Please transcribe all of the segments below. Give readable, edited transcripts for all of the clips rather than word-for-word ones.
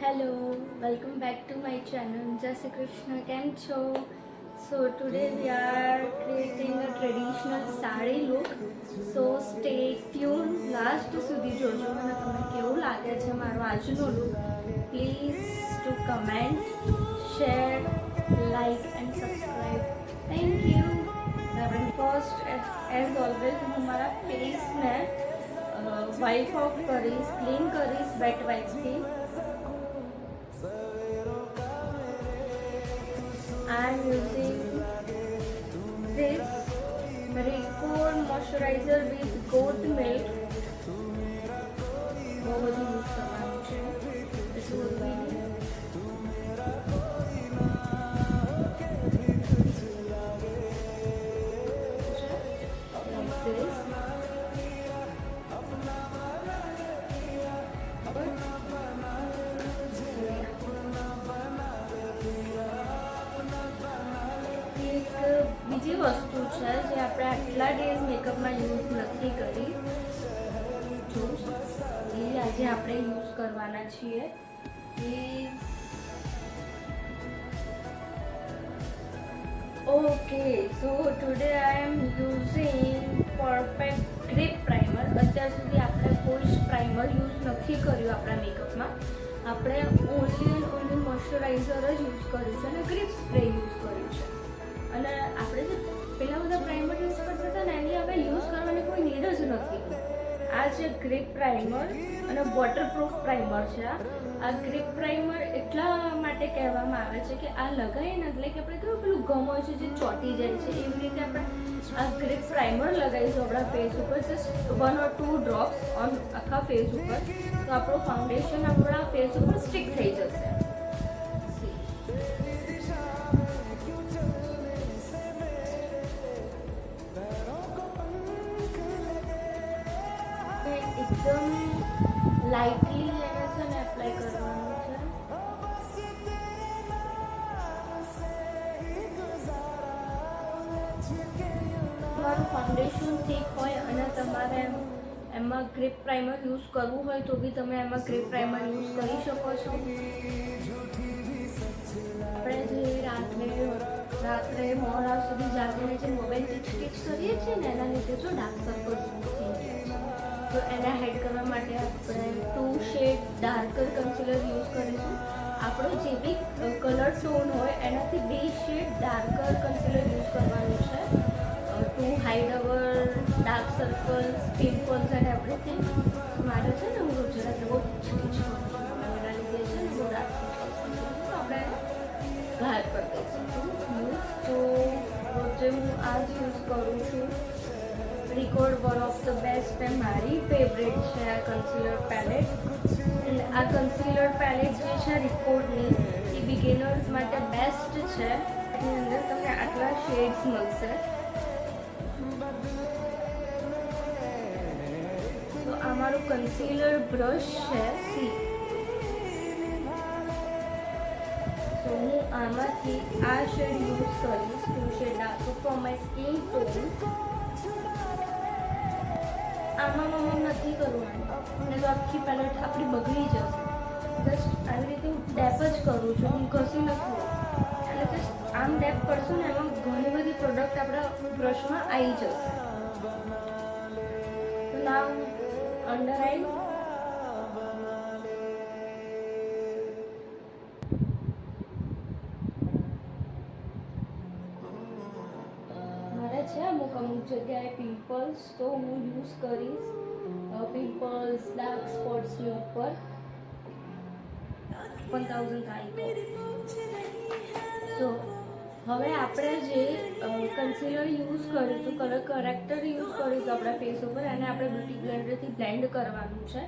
Hello, welcome back to my channel. Jai Shri Krishna, કેમ છો? So today we are creating a traditional sari look. So stay tuned. Last સુધી જોજો અને તમને કેવું લાગે છે મારો આજનો look. Please to comment, share, like and subscribe. Thank you. First, as always, હું મારા ફેસને વાઇપ ઓફ કરીશ, ક્લીન કરીશ wet વાઇપથી. I'm using this Record moisturizer with goat milk. બહુ બધું યુઝ કરવાનું છે. This will be બીજી વસ્તુ છે જે આપણે આટલા ડેઝ મેકઅપમાં યુઝ નથી કરી, જો એ આજે આપણે યુઝ કરવાના છીએ. Okay, so today I am using perfect grip primer. અત્યાર સુધી આપણે કોઈ જ પ્રાઇમર યુઝ નથી કર્યું આપણા મેકઅપમાં. આપણે ઓનલી એન્ડ ઓનલી મોઇશ્ચરાઇઝર જ યુઝ કર્યું છે અને ગ્રીપ સ્પ્રે યુઝ કર્યું છે. અને આપણે જે પેલા બધા પ્રાઇમર યુઝ કરતા હતા ને એની હવે યુઝ કરવાની કોઈ નીડ જ નથી. આ છે ગ્રીપ પ્રાઇમર અને વોટરપ્રૂફ પ્રાઇમર છે. આ ગ્રીપ પ્રાઇમર એટલા માટે કહેવામાં આવે છે કે આ લગાવીએ ને એટલે કે આપણે કેવું પેલું ગમ હોય છે જે ચોંટી જાય છે, એવી રીતે આપણે આ ગ્રીપ પ્રાઇમર લગાવીશું આપણા ફેસ ઉપર, જસ્ટ 1 or 2 ડ્રોપ્સ ઓન આખા ફેસ ઉપર, તો આપણું ફાઉન્ડેશન આપણા ફેસ ઉપર સ્ટિક થઈ જશે. એકદમ લાઇટલી એને છે ને એપ્લાય કરવાનું છે. તમારું ફાઉન્ડેશન થીક હોય અને તમારે એમાં ગ્રીપ પ્રાઇમર યુઝ કરવું હોય તો બી તમે એમાં ગ્રીપ પ્રાઇમર યુઝ કરી શકો છો. આપણે જે રાત્રે મોડા સુધી જાગીને જે મોબાઈલ ટીચ કરીએ છીએ ને એના લીધે જો ડાર્ક સર્કલ્સ થઈ જાય છે, તો એને હાઇડ કરવા માટે આપણે 2 શેડ ડાર્કર કન્સીલર યુઝ કરીશું. આપણો જે બી કલર ટોન હોય એનાથી 2 શેડ ડાર્કર કન્સીલર યુઝ કરવાનું છે to hide our dark circles, pimples and everything. મારે છે ને હું જરાક બહુ ટીચ કરું છું એના લીધે છે ને બહુ ડાર્ક સર્કલ્સ, તો આપણે બહાર કરી દઈશું યુઝ. તો જે હું આ જ યુઝ કરું છું Record, one of the best and મારી ફેવરેટ છે આ કન્સીલર પેલેટ. અને આ કન્સીલર પેલેટ જે છે Recordની એ બિગિનર્સ માટે બેસ્ટ છે. એની અંદર તમને આટલા શેડ્સ મળશે. તો આ મારું કન્સીલર બ્રશ છે સી. તો હું આમાંથી આ શેડ યુઝ કરીશ, 2 shade dark for my skin tone. આમાં નથી કરવાનું અને તો આખી પેલેટ આપણી બગડી જશે. જસ્ટ આવી રીતે હું ડેપ જ કરું છું, હું ઘસી નથી. એટલે જસ્ટ આમ ડેપ કરશું ને એમાં ઘણી બધી પ્રોડક્ટ આપણા બ્રશમાં આવી જશે. તો નાવ અંડર આઈ છે અમુક જગ્યાએ પિમ્પલ્સ, તો હું યુઝ કરીશ પિમ્પલ્સ ડાર્ક સ્પોટ્સની ઉપર 1000 થાય. સો હવે આપણે જે કન્સીલર યુઝ કરીશું, કલર કરેક્ટર યુઝ કરીશું આપણા ફેસ ઉપર, અને આપણે બ્યુટી બ્લેન્ડરથી બ્લેન્ડ કરવાનું છે.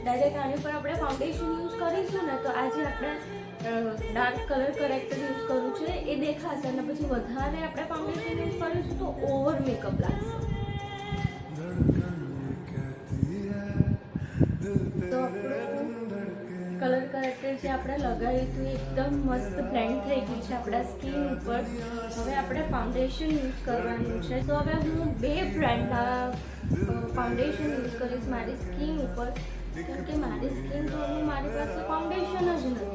ડાયરેક્ટ આની પર આપણે ફાઉન્ડેશન યુઝ કરીશું ને તો આજે આપણે ડાર્ક કલર કરેક્ટર યુઝ કરવું છે એ દેખાશે, અને પછી વધારે આપણે ફાઉન્ડેશન યુઝ કરીશું તો ઓવર મેકઅપ લાગશે. તો કલર કરેક્ટર જે આપણે લગાવ્યું હતું એકદમ મસ્ત બ્લેન્ડ થઈ ગયું છે આપણા સ્કિન ઉપર. હવે આપણે ફાઉન્ડેશન યુઝ કરવાનું છે. તો હવે હું 2 બ્રાન્ડના ફાઉન્ડેશન યુઝ કરીશ મારી સ્કિન ઉપર, કેમ કે મારી સ્કિન ટોનનું મારી પાસે ફાઉન્ડેશન જ નથી.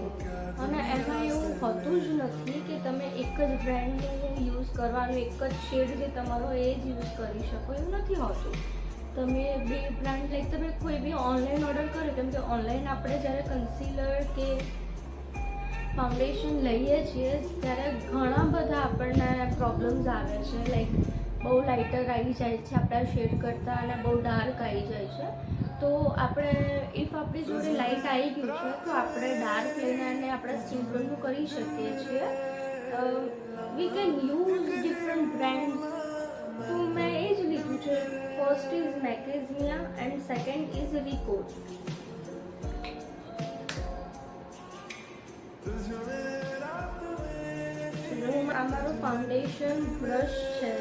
તમે એક જ બ્રાન્ડ યુઝ કરવાનું, એક જ શેડ જે તમારો એ જ યુઝ કરી શકો એવું નથી હોતું. તમે બે બ્રાન્ડ લાઈક તમે કોઈ બી ઓનલાઈન ઓર્ડર કરો, કેમ કે ઓનલાઈન આપણે જ્યારે કન્સીલર કે ફાઉન્ડેશન લઈએ છીએ ત્યારે ઘણા બધા આપણને પ્રોબ્લેમ્સ આવે છે. લાઈક બહુ લાઇટર આવી જાય છે આપણા શેડ કરતાં અને બહુ ડાર્ક આવી જાય છે. તો આપણે ઇફ આપણી જોડે લાઇટ આવી ગયું છે તો આપણે ડાર્ક લઈને અને આપણા સ્કિન ટોનનું કરી શકીએ છીએ. We can use different brand. તો મેં એ જ લીધું છે. ફર્સ્ટ ઇઝ મેકેઝમિયા એન્ડ સેકન્ડ ઇઝ રિકોટ. આ મારું ફાઉન્ડેશન બ્રશ છે.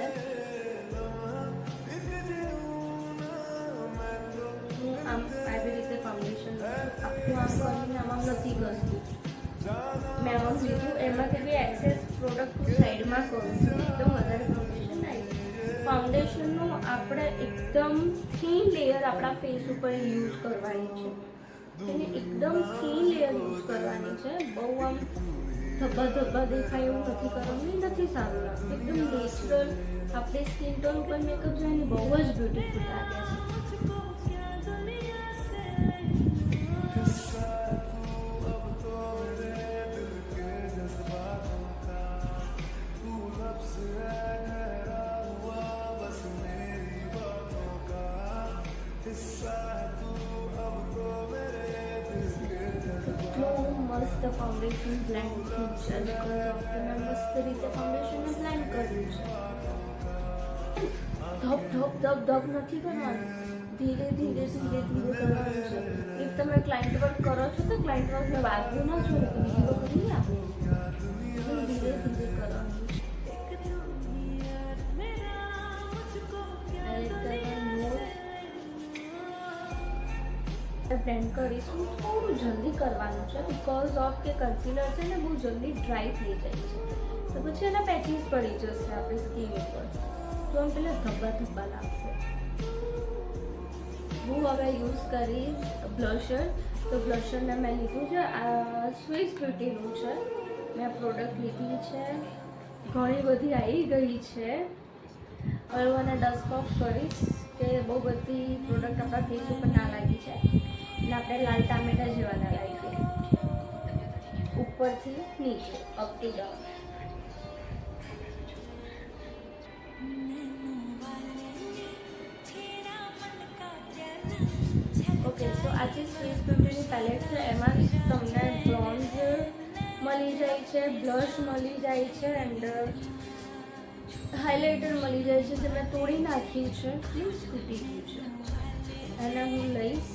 હું આમ આવી રીતે ફાઉન્ડેશન આખું આમ કરીને આમાં નથી ઘસતી. મેં આમ લીધું, એમાંથી બી એક્સેસ પ્રોડક્ટ હું સાઈડમાં કરું છું. એકદમ વધારે ફાઉન્ડેશન આવી. ફાઉન્ડેશનનું આપણે એકદમ થીન લેયર આપણા ફેસ ઉપર યુઝ કરવાની છે. એને એકદમ થીન લેયર યુઝ કરવાની છે. બહુ આમ ધબ્બા ધબ્બા દેખાય એવું નથી કરવાનું, એ નથી સારું લાગતું. એકદમ નેચરલ આપણે સ્કિન ટોન ઉપર મેકઅપ જાય ને બહુ જ બ્યુટીફુલ લાગે છે. મસ્ત ફાઉન્ડેશન બ્લેન્ડ થયું છે. મેં મસ્ત રીતે ફાઉન્ડેશનને બ્લેન્ડ કર્યું છે. ધપ ધપ ધપ ધપ નથી કરવાનું, ધીરે ધીરે ધીરે ધીરે કરવાનું છે. ઇફ તમે ક્લાયન્ટ વર્ક કરો છો તો ક્લાયન્ટ વર્કને વાગવું ના જોઈએ તો બીજી વખત નહીં આપે. ધીરે ધીરે કરવાનું બ્લેન્ડ કરીશું. થોડું જલ્દી કરવાનું છે બિકોઝ ઓફ કે કન્સીલર છે ને બહુ જલ્દી ડ્રાય થઈ જાય છે, તો પછી એના પેચીસ પડી જશે આપણી સ્કિન ઉપર, તો આમ પેલા ધબ્બા ધબ્બા લાગશે. હું હવે યુઝ કરીશ બ્લશર. તો બ્લશરને મેં લીધું છે આ સ્વિસ બ્યુટીનું છે. મેં પ્રોડક્ટ લીધી છે, ઘણી બધી આવી ગઈ છે. હવે હું એને ડસ્ટ ઓફ કરીશ કે બહુ બધી પ્રોડક્ટ આપણા ફેસ ઉપર ના લાગી છે એટલે આપણે લાલ ટામેટા જેવા ના લાગીએ. ઉપરથી નીચે અપ ટુ ડાઉન. ઓકે, સો આ જે સ્વિસ બ્યુટીની પેલેટ છે એમાં તમને બ્રોન્ઝ મળી જાય છે, બ્લશ મળી જાય છે એન્ડ હાઇલાઇટર મળી જાય છે. જે મેં તોડી નાખ્યું છે, પ્લીઝ તૂટી ગયું છે. અને હું લઈશ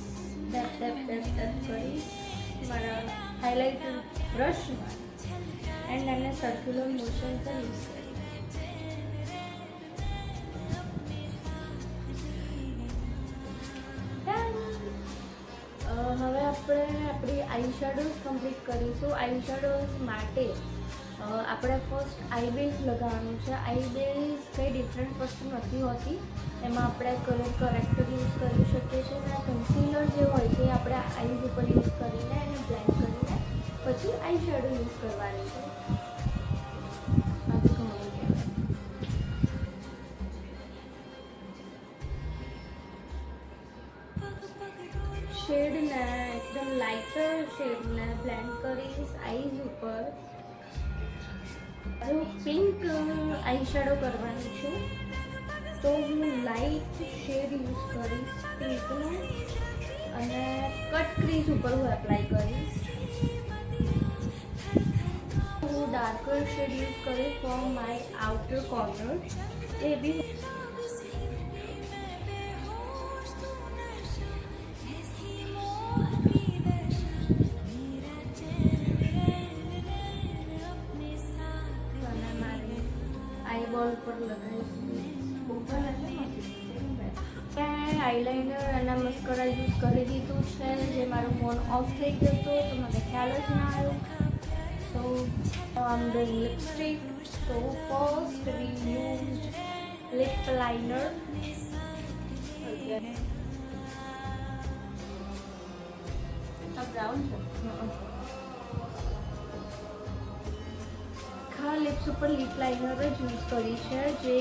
ડેપ ડેપ ડેપ ડેપ કરીશ મારા હાઇલાઇટર બ્રશમાં એન્ડ એને સર્ક્યુલર મોશન કરીશ. હવે આપણે આપણી આઈ શેડોઝ કમ્પ્લીટ કરીશું. આઈ શેડોઝ માટે આપણે ફર્સ્ટ આઈ બેઝ લગાવવાનું છે. આઈ બેઝ કંઈ ડિફરન્ટ વસ્તુ નથી હોતી, એમાં આપણે કલર કરેક્ટર યુઝ કરી શકીએ છીએ અને કન્સીલર જે હોય છે આપણે આઈઝ ઉપર યુઝ કરીને એને બ્લેન્ડ કરીને પછી આઈ શેડો યુઝ કરવાની છે. શેડને એકદમ લાઇટર શેડને બ્લેન્ડ કરીશ આઈઝ ઉપર. જો પિંક આઈ શેડો કરવાની છું તો હું લાઇટ શેડ યુઝ કરીશ પિંકનું અને કટ ક્રીઝ ઉપર હું એપ્લાય કરીશ. હું ડાર્કર શેડ યુઝ કરીશ from my outer corner. A B eyeball પર લગાવીશ. આઈલાઇનર અને મસ્કરા યુઝ કરી દીધું છે. જે મારો ફોન ઓફ થઈ ગયો હતો તો મને ખ્યાલ જ ના આવ્યો. So am doing lipstick. So first we use lip liner. આ બ્રાઉન છે, ખાલી લિપ્સ ઉપર લિપ લાઇનર જ યુઝ કરી છે, જે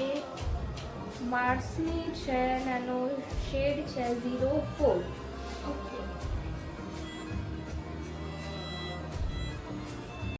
માર્સની છે અને એનો શેડ છે 04.